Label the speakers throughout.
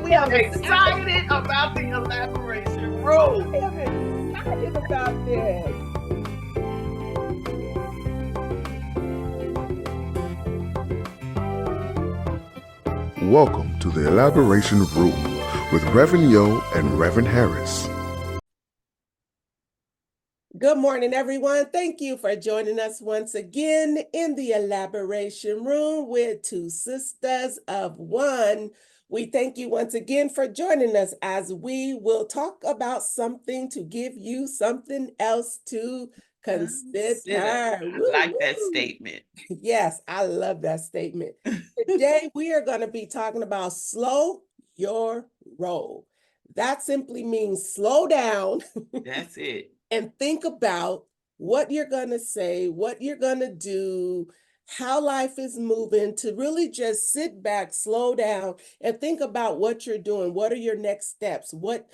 Speaker 1: We are excited about the elaboration room.
Speaker 2: I am excited about this.
Speaker 3: Welcome to the Elaboration Room with Reverend Yo and Reverend Harris.
Speaker 2: Good morning, everyone. Thank you for joining us once again in the Elaboration Room with two sisters of one. We thank you once again for joining us as we will talk about something to give you something else to consider.
Speaker 1: I like that statement.
Speaker 2: Yes, I love that statement. Today, we are going to be talking about slow your roll. That simply means slow down.
Speaker 1: That's it.
Speaker 2: And think about what you're going to say, what you're going to do, how life is moving, to really just sit back, slow down, and think about what you're doing. What are your next steps? What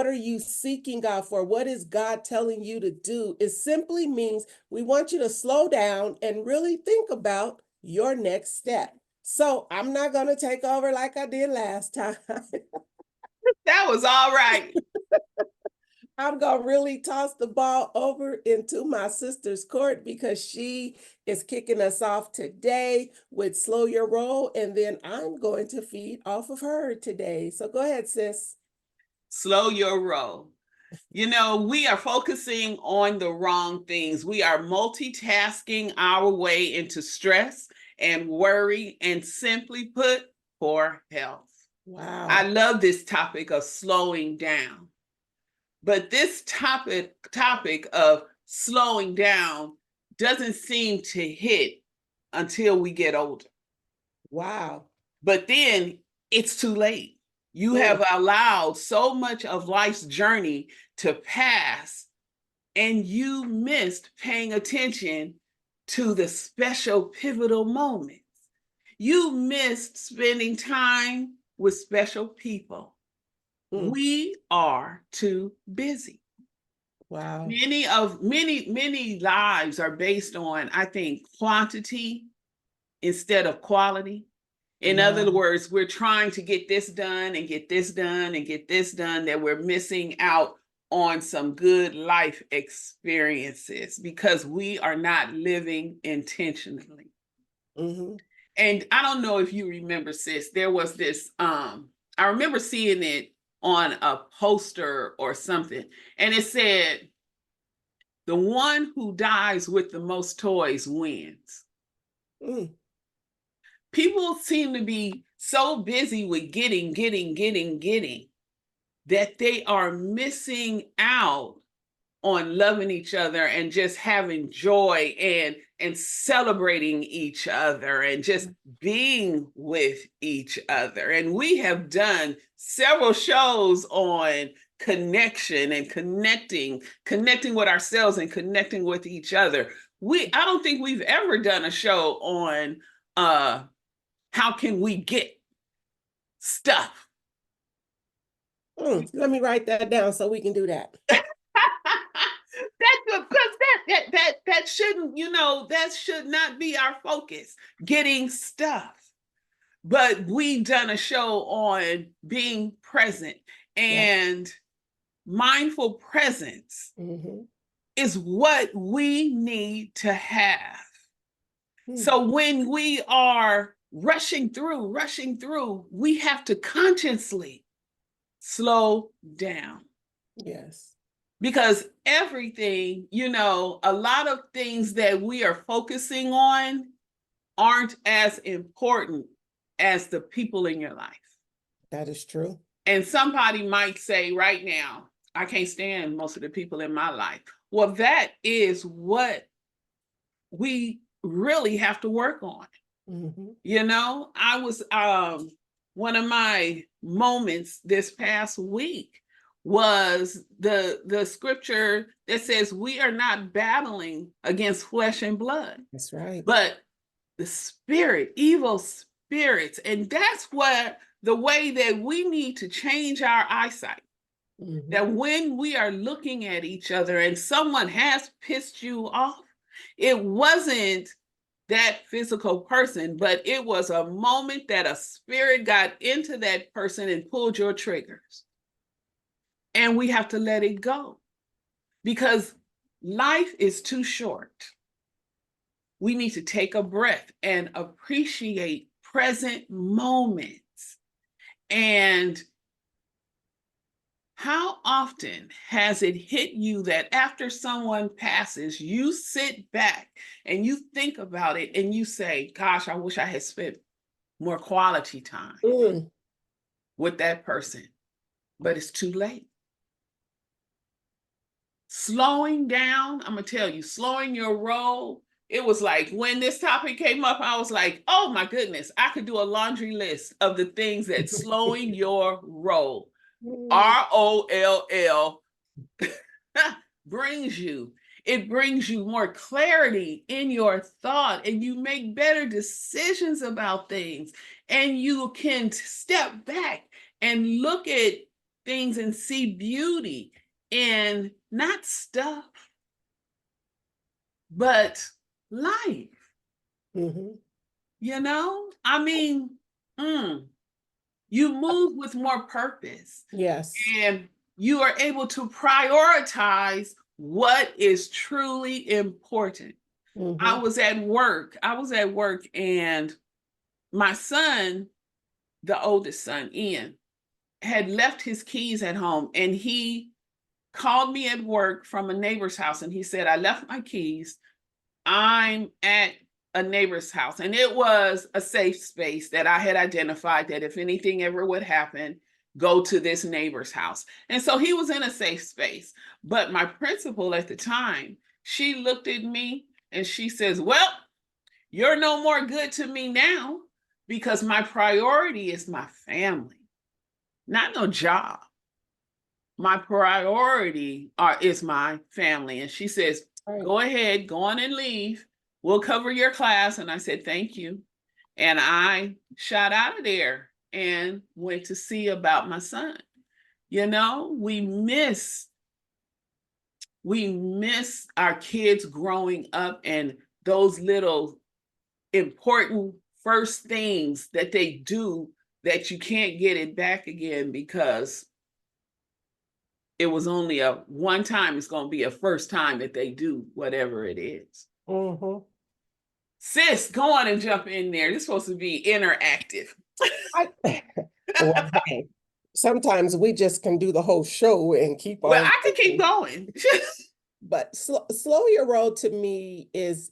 Speaker 2: are you seeking God for? What is God telling you to do? It simply means we want you to slow down and really think about your next step. So I'm not going to take over like I did last time.
Speaker 1: That was all right.
Speaker 2: I'm going to really toss the ball over into my sister's court because she is kicking us off today with Slow Your Roll, and then I'm going to feed off of her today. So go ahead, sis.
Speaker 1: Slow your roll. You know, we are focusing on the wrong things. We are multitasking our way into stress and worry, and simply put, poor health.
Speaker 2: Wow.
Speaker 1: I love this topic of slowing down. But this topic of slowing down doesn't seem to hit until we get older.
Speaker 2: Wow.
Speaker 1: But then it's too late. You have allowed so much of life's journey to pass, and you missed paying attention to the special pivotal moments. You missed spending time with special people. We are too busy.
Speaker 2: Wow.
Speaker 1: Many lives are based on, I think, quantity instead of quality. In other words, we're trying to get this done and get this done and get this done, that we're missing out on some good life experiences because we are not living intentionally. And I don't know if you remember, sis, there was this, I remember seeing it on a poster or something, and it said, the one who dies with the most toys wins. People seem to be so busy with getting, that they are missing out on loving each other and just having joy and celebrating each other and just being with each other. And we have done several shows on connection and connecting with ourselves and connecting with each other. I don't think we've ever done a show on how can we get stuff.
Speaker 2: Let me write that down so we can do that.
Speaker 1: That shouldn't, that should not be our focus, getting stuff. But we've done a show on being present, and mindful presence is what we need to have. So when we are rushing through, we have to consciously slow down.
Speaker 2: Yes.
Speaker 1: Because everything, a lot of things that we are focusing on aren't as important as the people in your life.
Speaker 2: That is true.
Speaker 1: And somebody might say right now, I can't stand most of the people in my life. Well, that is what we really have to work on. I was, one of my moments this past week was the scripture that says we are not battling against flesh and blood.
Speaker 2: That's right.
Speaker 1: But the spirit, evil spirits. And that's what the way that we need to change our eyesight. That when we are looking at each other and someone has pissed you off, it wasn't that physical person, but it was a moment that a spirit got into that person and pulled your triggers. And we have to let it go because life is too short. We need to take a breath and appreciate present moments. And how often has it hit you that after someone passes, you sit back and you think about it and you say, gosh, I wish I had spent more quality time with that person, but it's too late. Slowing down, I'm going to tell you, slowing your roll. It was like when this topic came up, I was like, oh my goodness, I could do a laundry list of the things that slowing your roll, ROLL, brings you. It brings you more clarity in your thought, and you make better decisions about things, and you can step back and look at things and see beauty in not stuff, but life. You know, I mean, you move with more purpose.
Speaker 2: Yes.
Speaker 1: And you are able to prioritize what is truly important. I was at work, and my son, the oldest son, Ian, had left his keys at home, and he called me at work from a neighbor's house, and he said, I left my keys. I'm at a neighbor's house, and it was a safe space that I had identified that if anything ever would happen, go to this neighbor's house. And so he was in a safe space. But my principal at the time, she looked at me and she says, well, you're no more good to me now because my priority is my family, not no job. My priority is my family. And she says, go ahead, go on and leave. We'll cover your class. And I said, thank you. And I shot out of there and went to see about my son. You know, we miss our kids growing up and those little important first things that they do that you can't get it back again because it was only a one time. It's going to be a first time that they do whatever it is. Sis, go on and jump in there. This is supposed to be interactive.
Speaker 2: Well, hey, sometimes we just can do the whole show and keep on.
Speaker 1: Well, I can keep going.
Speaker 2: But slow your roll to me is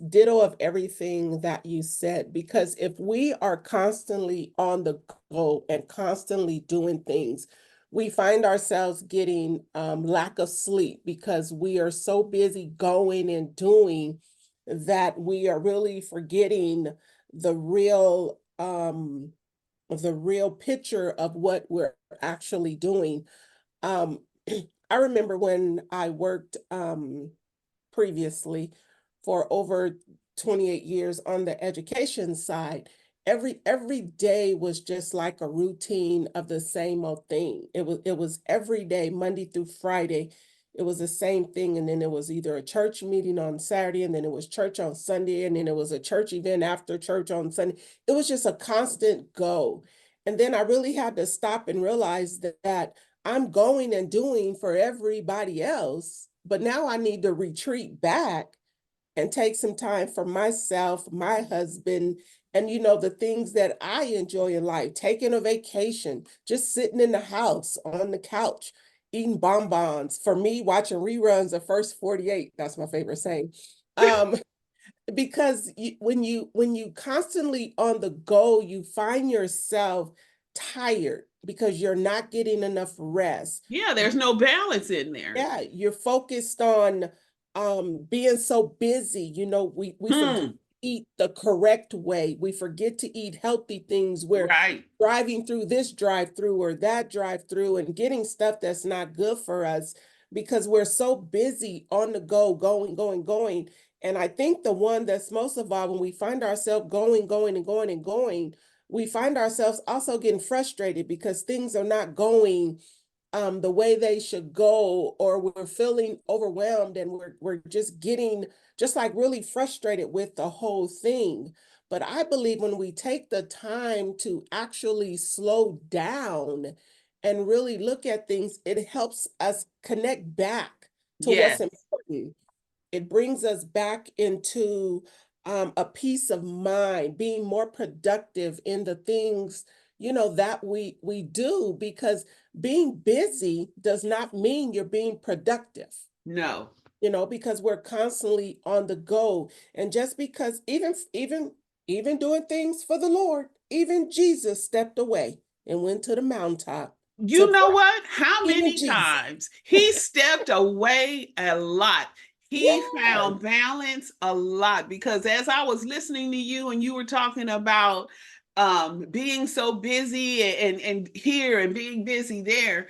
Speaker 2: ditto of everything that you said, because if we are constantly on the go and constantly doing things, we find ourselves getting lack of sleep because we are so busy going and doing that we are really forgetting the real picture of what we're actually doing. I remember when I worked previously for over 28 years on the education side, every day was just like a routine of the same old thing. It was every day, Monday through Friday. It was the same thing. And then it was either a church meeting on Saturday, and then it was church on Sunday, and then it was a church event after church on Sunday. It was just a constant go. And then I really had to stop and realize that I'm going and doing for everybody else, but now I need to retreat back and take some time for myself, my husband, and the things that I enjoy in life, taking a vacation, just sitting in the house on the couch, eating bonbons. For me, watching reruns of First 48, that's my favorite saying. Because when you constantly on the go, you find yourself tired because you're not getting enough rest.
Speaker 1: Yeah, there's no balance in there.
Speaker 2: Yeah, you're focused on being so busy. We forget to eat the correct way. We forget to eat healthy things. We're driving through this drive-through or that drive-through and getting stuff that's not good for us because we're so busy on the go, going. And I think the one that's most of all, when we find ourselves going, we find ourselves also getting frustrated because things are not going the way they should go, or we're feeling overwhelmed and we're just getting just like really frustrated with the whole thing. But I believe when we take the time to actually slow down and really look at things, it helps us connect back to what's
Speaker 1: Yes.
Speaker 2: important. It brings us back into a peace of mind, being more productive in the things, that we do, because being busy does not mean you're being productive,
Speaker 1: No.
Speaker 2: because we're constantly on the go. And just because even doing things for the Lord, even Jesus stepped away and went to the mountaintop to
Speaker 1: You know
Speaker 2: pray.
Speaker 1: what? How
Speaker 2: Even
Speaker 1: many
Speaker 2: Jesus.
Speaker 1: times he stepped away a lot. He
Speaker 2: Yeah.
Speaker 1: found balance a lot, because as I was listening to you and you were talking about being so busy and here and being busy there,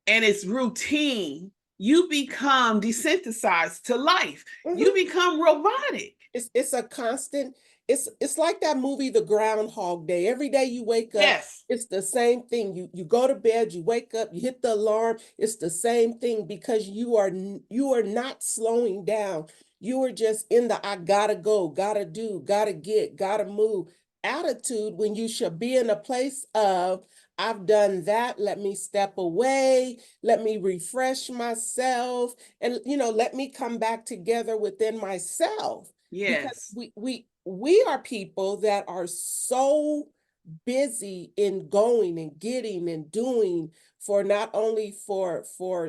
Speaker 1: and it's routine, you become desensitized to life. You
Speaker 2: Mhm.
Speaker 1: become robotic.
Speaker 2: It's a constant, it's like that movie, The Groundhog Day. Every day you wake up,
Speaker 1: Yes.
Speaker 2: it's the same thing. You go to bed, you wake up, you hit the alarm, it's the same thing, because you are not slowing down. You are just in the I gotta go, gotta do, gotta get, gotta move attitude, when you should be in a place of I've done that, let me step away, let me refresh myself, and let me come back together within myself, because
Speaker 1: Yes.
Speaker 2: we are people that are so busy in going and getting and doing, for not only for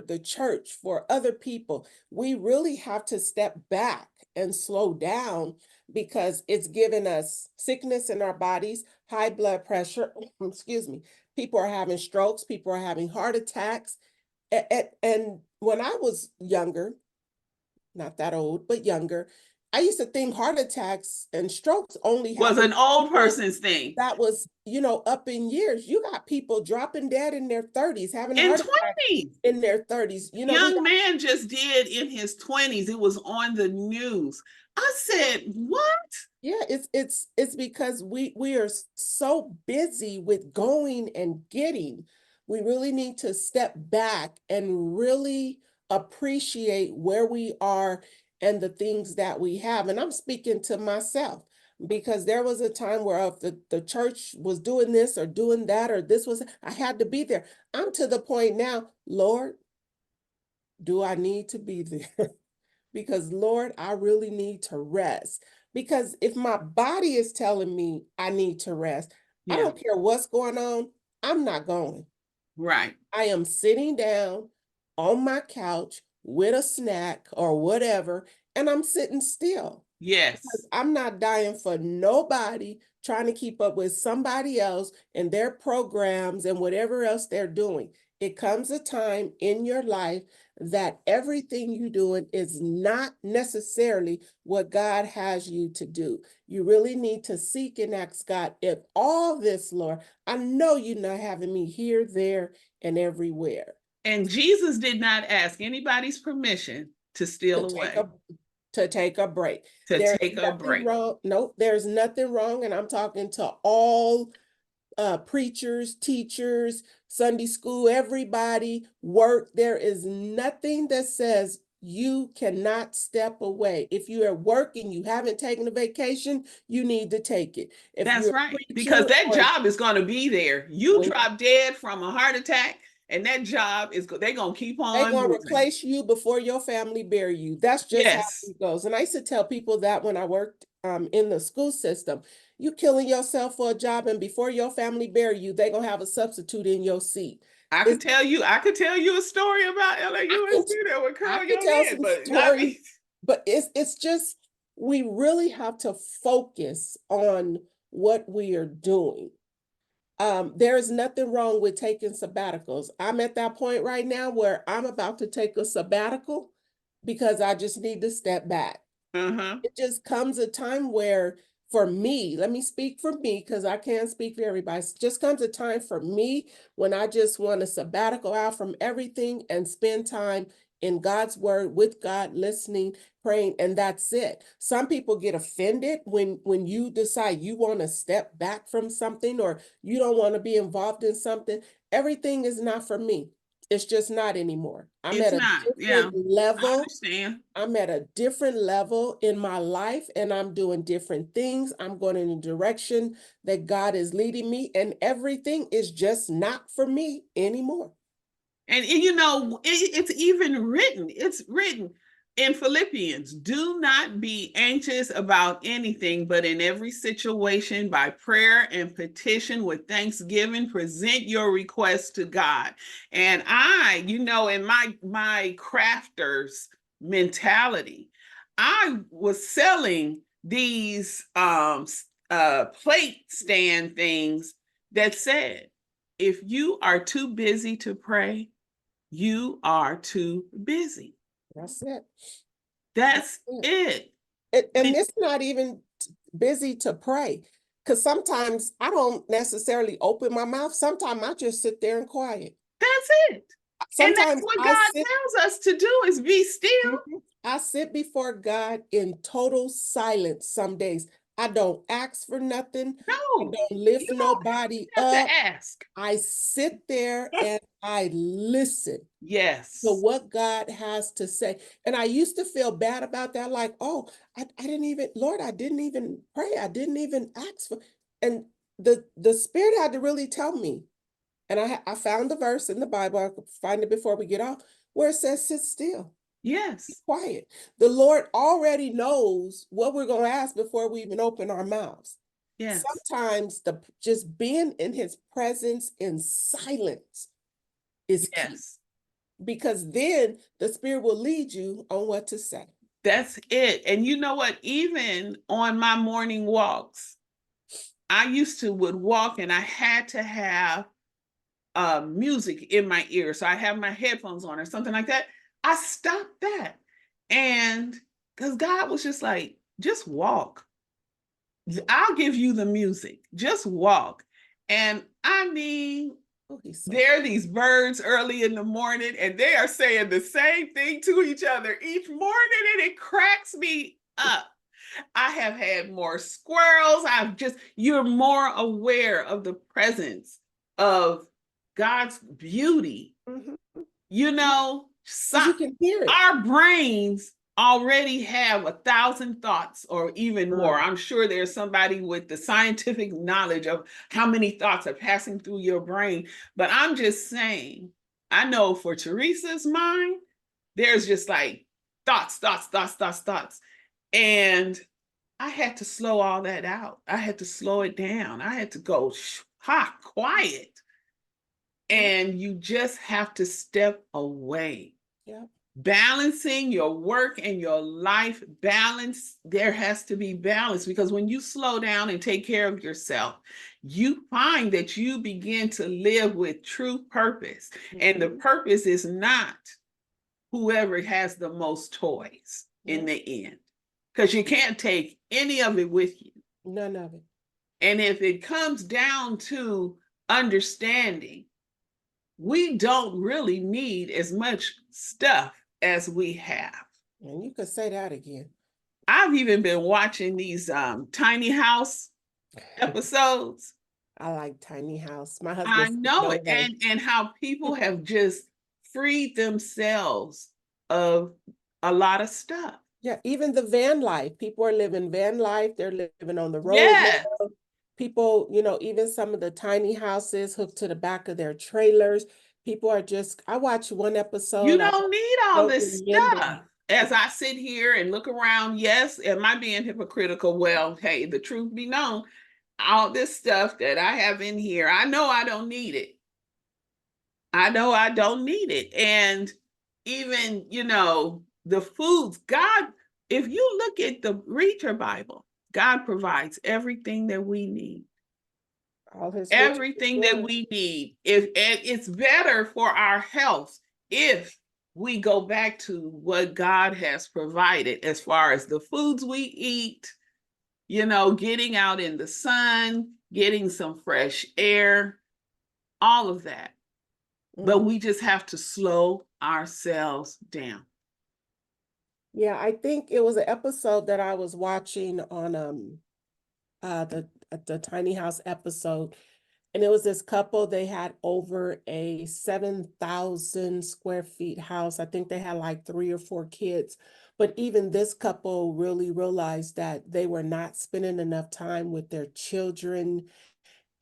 Speaker 2: the church, for other people. We really have to step back and slow down, because it's given us sickness in our bodies, high blood pressure, excuse me. People are having strokes, people are having heart attacks. And when I was younger, not that old, but younger, I used to think heart attacks and strokes only
Speaker 1: Was
Speaker 2: happened
Speaker 1: an
Speaker 2: to
Speaker 1: old
Speaker 2: people
Speaker 1: person's thing.
Speaker 2: that was, up in years. You got people dropping dead in their 30s, having
Speaker 1: In
Speaker 2: heart attacks
Speaker 1: 20s.
Speaker 2: in their 30s. We
Speaker 1: Young
Speaker 2: got,
Speaker 1: man just did in his 20s. It was on the news. I said, what?
Speaker 2: yeah, it's because we are so busy with going and getting. We really need to step back and really appreciate where we are and the things that we have. And I'm speaking to myself, because there was a time where if the church was doing this or doing that, or this was, I had to be there. I'm to the point now, Lord, do I need to be there? Because Lord, I really need to rest. Because if my body is telling me I need to rest, I
Speaker 1: Yeah,
Speaker 2: don't care what's going on, I'm not going.
Speaker 1: right.
Speaker 2: I am sitting down on my couch with a snack or whatever, and I'm sitting still.
Speaker 1: Yes.
Speaker 2: I'm not dying for nobody trying to keep up with somebody else and their programs and whatever else they're doing. It comes a time in your life that everything you're doing is not necessarily what God has you to do. You really need to seek and ask God, if all this, Lord, I know you're not having me here, there, and everywhere.
Speaker 1: And Jesus did not ask anybody's permission to
Speaker 2: To
Speaker 1: steal
Speaker 2: take
Speaker 1: away,
Speaker 2: a to take a break.
Speaker 1: to
Speaker 2: There's
Speaker 1: take a
Speaker 2: nothing
Speaker 1: break.
Speaker 2: wrong. Nope, there's nothing wrong. And I'm talking to all preachers, teachers, Sunday school, everybody, work. There is nothing that says you cannot step away. If you are working, you haven't taken a vacation, you need to take it. If
Speaker 1: That's
Speaker 2: you're a
Speaker 1: right. Because
Speaker 2: preacher
Speaker 1: that
Speaker 2: or
Speaker 1: job is going to be there. You
Speaker 2: when
Speaker 1: drop dead from a heart attack, and that job is, they're going to keep
Speaker 2: they
Speaker 1: on
Speaker 2: gonna
Speaker 1: moving.
Speaker 2: replace you before your family bury you. That's just how
Speaker 1: Yes.
Speaker 2: it goes. And I used to tell people that when I worked in the school system, you killing yourself for a job, and before your family bury you, they gonna have a substitute in your seat. It's
Speaker 1: I could tell you a story about
Speaker 2: I can
Speaker 1: LAUSD that would
Speaker 2: I
Speaker 1: curl
Speaker 2: can
Speaker 1: your
Speaker 2: tell
Speaker 1: head,
Speaker 2: some
Speaker 1: but I
Speaker 2: stories,
Speaker 1: mean,
Speaker 2: but it's just we really have to focus on what we are doing. There is nothing wrong with taking sabbaticals. I'm at that point right now where I'm about to take a sabbatical because I just need to step back.
Speaker 1: uh-huh.
Speaker 2: It just comes a time where, for me, let me speak for me because I can't speak for everybody. It just comes a time for me when I just want a sabbatical out from everything and spend time in God's word with God, listening, praying, and that's it. Some people get offended when you decide you want to step back from something or you don't want to be involved in something. Everything is not for me. It's just not anymore. I'm
Speaker 1: It's
Speaker 2: at a
Speaker 1: not. Yeah,
Speaker 2: different
Speaker 1: I
Speaker 2: level.
Speaker 1: understand.
Speaker 2: I'm at a different level in my life, and I'm doing different things. I'm going in a direction that God is leading me, and everything is just not for me anymore.
Speaker 1: And you know, it's even written. It's written in Philippians, do not be anxious about anything, but in every situation, by prayer and petition with thanksgiving, present your requests to God. And I, you know, in my crafters mentality, I was selling these plate stand things that said, if you are too busy to pray, you are too busy.
Speaker 2: That's it.
Speaker 1: That's
Speaker 2: That's
Speaker 1: it.
Speaker 2: and it's not even busy to pray, because sometimes I don't necessarily open my mouth. Sometimes I just sit there and quiet.
Speaker 1: That's it. And that's
Speaker 2: Sometimes
Speaker 1: what
Speaker 2: I
Speaker 1: God
Speaker 2: sit.
Speaker 1: tells us to do is be still.
Speaker 2: Mhm. I sit before God in total silence some days. I don't ask for nothing. I
Speaker 1: No,
Speaker 2: don't lift
Speaker 1: you don't
Speaker 2: nobody
Speaker 1: have to
Speaker 2: up.
Speaker 1: ask.
Speaker 2: I sit there and I listen to
Speaker 1: Yes.
Speaker 2: what God has to say. And I used to feel bad about that, like, oh, I didn't even, Lord, I didn't even pray. I didn't even ask for. And the Spirit had to really tell me. And I found the verse in the Bible, I could find it before we get off, where it says, sit still. Be
Speaker 1: Yes.
Speaker 2: quiet. The Lord already knows what we're going to ask before we even open our mouths.
Speaker 1: Yes.
Speaker 2: Sometimes the just being in his presence in silence is key,
Speaker 1: Yes.
Speaker 2: because then the Spirit will lead you on what to say.
Speaker 1: That's it. And you know what? Even on my morning walks, I used to would walk and I had to have music in my ear. So I have my headphones on or something like that. I stopped that. And because God was just like, just walk. I'll give you the music. Just walk. And I mean,
Speaker 2: Oh, he's so
Speaker 1: there are these birds early in the morning, and they are saying the same thing to each other each morning, and it cracks me up. I have had more squirrels. You're more aware of the presence of God's beauty.
Speaker 2: Mhm.
Speaker 1: You know,
Speaker 2: Because you can hear it.
Speaker 1: our brains already have 1,000 thoughts or even more. I'm sure there's somebody with the scientific knowledge of how many thoughts are passing through your brain. But I'm just saying, I know for Theresa's mind, there's just like thoughts, thoughts, thoughts, thoughts, thoughts. And I had to slow all that out. I had to slow it down. I had to go, quiet. And you just have to step away.
Speaker 2: Yeah.
Speaker 1: Balancing your work and your life balance, there has to be balance, because when you slow down and take care of yourself, you find that you begin to live with true purpose. And the purpose is not whoever has the most toys in the end, because you can't take any of it with you.
Speaker 2: None of it.
Speaker 1: And if it comes down to understanding, we don't really need as much stuff as we have.
Speaker 2: And you could say that again.
Speaker 1: I've even been watching these tiny house episodes.
Speaker 2: I like tiny house. My
Speaker 1: I
Speaker 2: husband said,
Speaker 1: know
Speaker 2: no
Speaker 1: it,
Speaker 2: way.
Speaker 1: and how people have just freed themselves of a lot of stuff.
Speaker 2: Yeah, even the van life. People are living van life. They're living on the road
Speaker 1: Yes,
Speaker 2: now. People, even some of the tiny houses hooked to the back of their trailers. People are just, I watched one
Speaker 1: you
Speaker 2: episode. I
Speaker 1: don't need all
Speaker 2: don't
Speaker 1: this
Speaker 2: remember.
Speaker 1: stuff. As I sit here and look around, yes, am I being hypocritical? Well, hey, the truth be known, all this stuff that I have in here, I know I don't need it. I know I don't need it. And even, the foods, God, if you look at read your Bible, God provides everything that we need.
Speaker 2: All his riches and
Speaker 1: Everything that
Speaker 2: glory.
Speaker 1: we need. And it's better for our health if we go back to what God has provided as far as the foods we eat, getting out in the sun, getting some fresh air, all of that. But we just have to slow ourselves down.
Speaker 2: Yeah, I think it was an episode that I was watching on the tiny house episode, And it was this couple, they had over a 7,000 square feet house. I think they had like 3 or 4 kids. But even this couple really realized that they were not spending enough time with their children,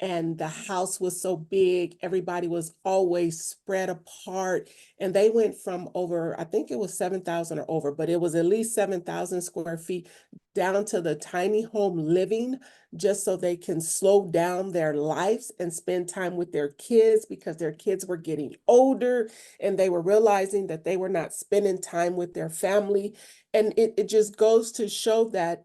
Speaker 2: and the house was so big, everybody was always spread apart. And they went from over, I think it was 7,000 or over, but it was at least 7,000 square feet down to the tiny home living, just so they can slow down their lives and spend time with their kids, because their kids were getting older and they were realizing that they were not spending time with their family. And it just goes to show that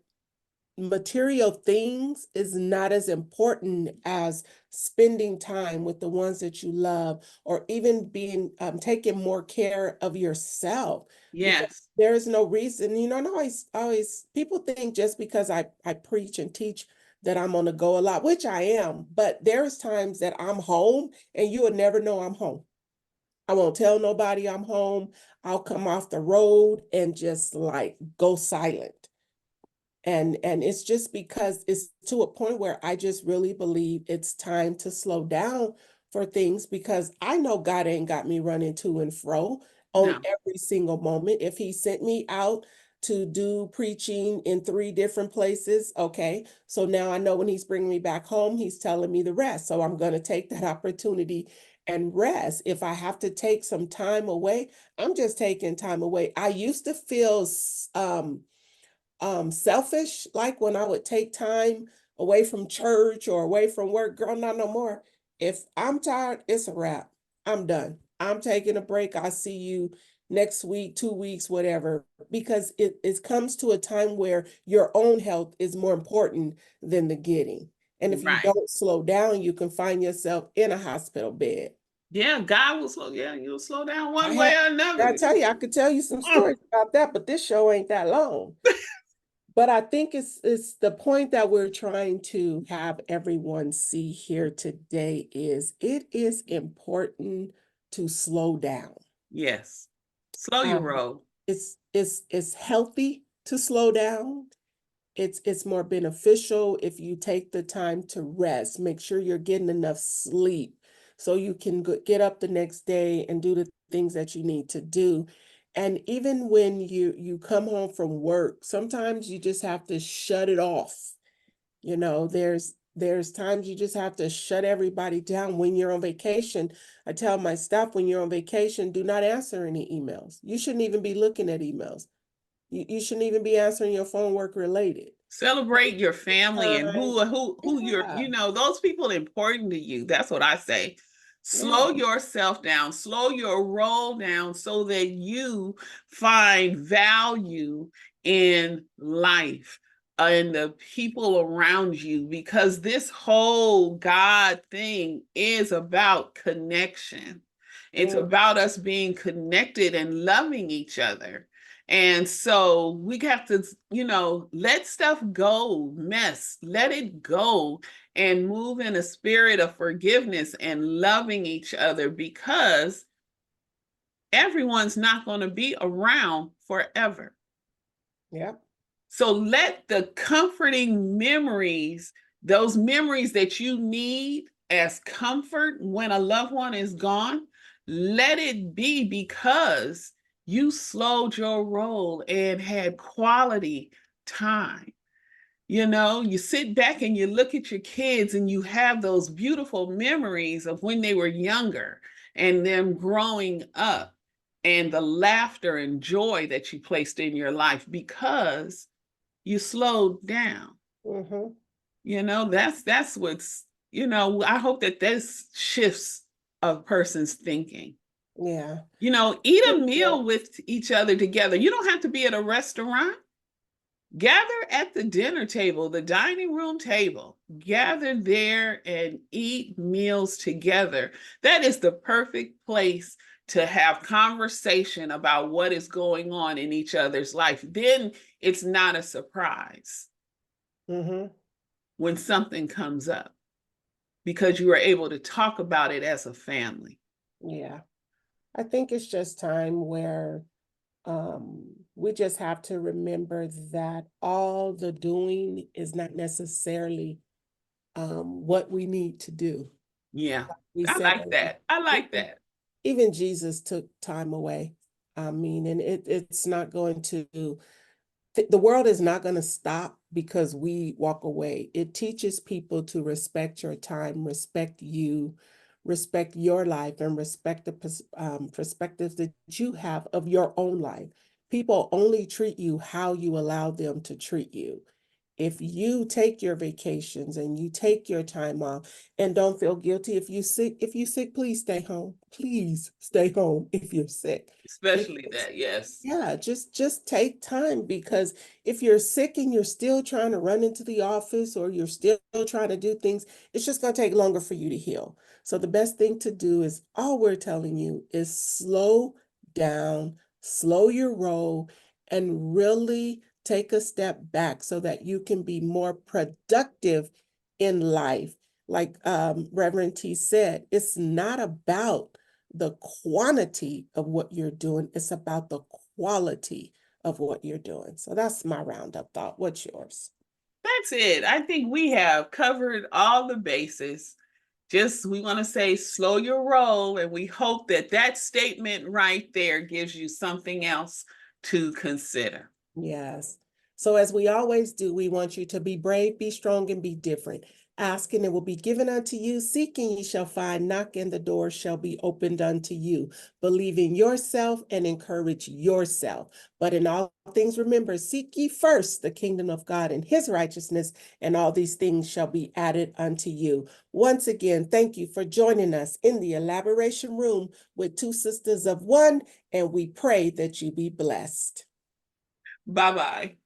Speaker 2: material things is not as important as spending time with the ones that you love, or even being taking more care of yourself, because
Speaker 1: Yes.
Speaker 2: there is no reason, and always people think just because I preach and teach that I'm on the go a lot, which I am, but there's times that I'm home and you would never know I'm home. I won't tell nobody I'm home. I'll come off the road and just like go silent. And it's just because it's to a point where I just really believe it's time to slow down for things, because I know God ain't got me running to and fro on
Speaker 1: No.
Speaker 2: every single moment. If he sent me out to do preaching in 3 different places, okay, so now I know when he's bringing me back home, he's telling me the rest. So I'm going to take that opportunity and rest. If I have to take some time away, I'm just taking time away. I used to feel selfish, like when I would take time away from church or away from work. Girl, not no more. If I'm tired, it's a wrap. I'm done. I'm taking a break. I'll see you next week, 2 weeks, whatever, because it comes to a time where your own health is more important than the getting. And if you
Speaker 1: Right.
Speaker 2: don't slow down, you can find yourself in a hospital bed.
Speaker 1: Yeah, God will slow. Yeah, you'll slow down one
Speaker 2: I
Speaker 1: way
Speaker 2: had,
Speaker 1: or
Speaker 2: I
Speaker 1: another.
Speaker 2: tell you, I could tell you some stories about that, but this show ain't that long. But I think it's the point that we're trying to have everyone see here today is it is important to slow down.
Speaker 1: Yes. Slow your
Speaker 2: Um,
Speaker 1: roll.
Speaker 2: it's healthy to slow down. It's more beneficial if you take the time to rest. Make sure you're getting enough sleep so you can get up the next day and do the things that you need to do. And even when you come home from work, sometimes you just have to shut it off. There's times you just have to shut everybody down when you're on vacation. I tell my staff, when you're on vacation, do not answer any emails. You shouldn't even be looking at emails. You shouldn't even be answering your phone work related.
Speaker 1: Celebrate your family and
Speaker 2: Time.
Speaker 1: who you're,
Speaker 2: Yeah,
Speaker 1: those people important to you. That's what I say. Slow
Speaker 2: yeah.
Speaker 1: yourself down, slow your roll down so that you find value in life and the people around you, because this whole God thing is about connection. It's
Speaker 2: Mm,
Speaker 1: about us being connected and loving each other. And so we have to, let stuff go, mess, let it go, and move in a spirit of forgiveness and loving each other, because everyone's not going to be around forever.
Speaker 2: yep.
Speaker 1: So let the comforting memories, those memories that you need as comfort when a loved one is gone, let it be because you slowed your roll and had quality time. You sit back and you look at your kids and you have those beautiful memories of when they were younger and them growing up, and the laughter and joy that you placed in your life because you slowed down.
Speaker 2: Mm-hmm.
Speaker 1: That's what's, I hope that this shifts a person's thinking.
Speaker 2: Yeah.
Speaker 1: Eat a
Speaker 2: Yeah.
Speaker 1: meal with each other together. You don't have to be at a restaurant. Gather at the dinner table, the dining room table. Gather there and eat meals together. That is the perfect place to have conversation about what is going on in each other's life. Then it's not a surprise
Speaker 2: Mm-hmm.
Speaker 1: when something comes up, because you are able to talk about it as a family.
Speaker 2: Yeah. I think it's just time where we just have to remember that all the doing is not necessarily what we need to do.
Speaker 1: Yeah.
Speaker 2: We
Speaker 1: I
Speaker 2: said
Speaker 1: like that. I like that.
Speaker 2: even Jesus took time away. I mean, and it's not going to, the world is not going to stop because we walk away. It teaches people to respect your time, respect you, respect your life, and respect the perspectives that you have of your own life. People only treat you how you allow them to treat you. If you take your vacations and you take your time off and don't feel guilty, if you sick, please stay home. Please stay home if you're sick.
Speaker 1: Especially
Speaker 2: Because
Speaker 1: that, yes.
Speaker 2: yeah, just take time, because if you're sick and you're still trying to run into the office or you're still trying to do things, it's just going to take longer for you to heal. So the best thing to do is, all we're telling you is slow down, slow your roll, and really take a step back so that you can be more productive in life. Like Reverend T said, it's not about the quantity of what you're doing, it's about the quality of what you're doing. So that's my roundup thought. What's yours?
Speaker 1: That's it. I think we have covered all the bases. Just we want to say slow your roll, and we hope that that statement right there gives you something else to consider.
Speaker 2: Yes. So, as we always do, we want you to be brave, be strong, and be different. Ask and it will be given unto you. Seeking ye shall find. Knock and the door shall be opened unto you. Believe in yourself and encourage yourself. But in all things, remember, seek ye first the kingdom of God and his righteousness, and all these things shall be added unto you. Once again, thank you for joining us in the Elaboration Room with two sisters of one, and we pray that you be blessed.
Speaker 1: Bye-bye.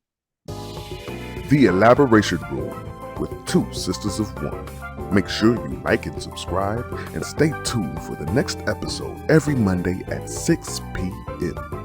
Speaker 3: The Elaboration Room with two sisters of one. Make sure you like and subscribe, and stay tuned for the next episode every Monday at 6 p.m.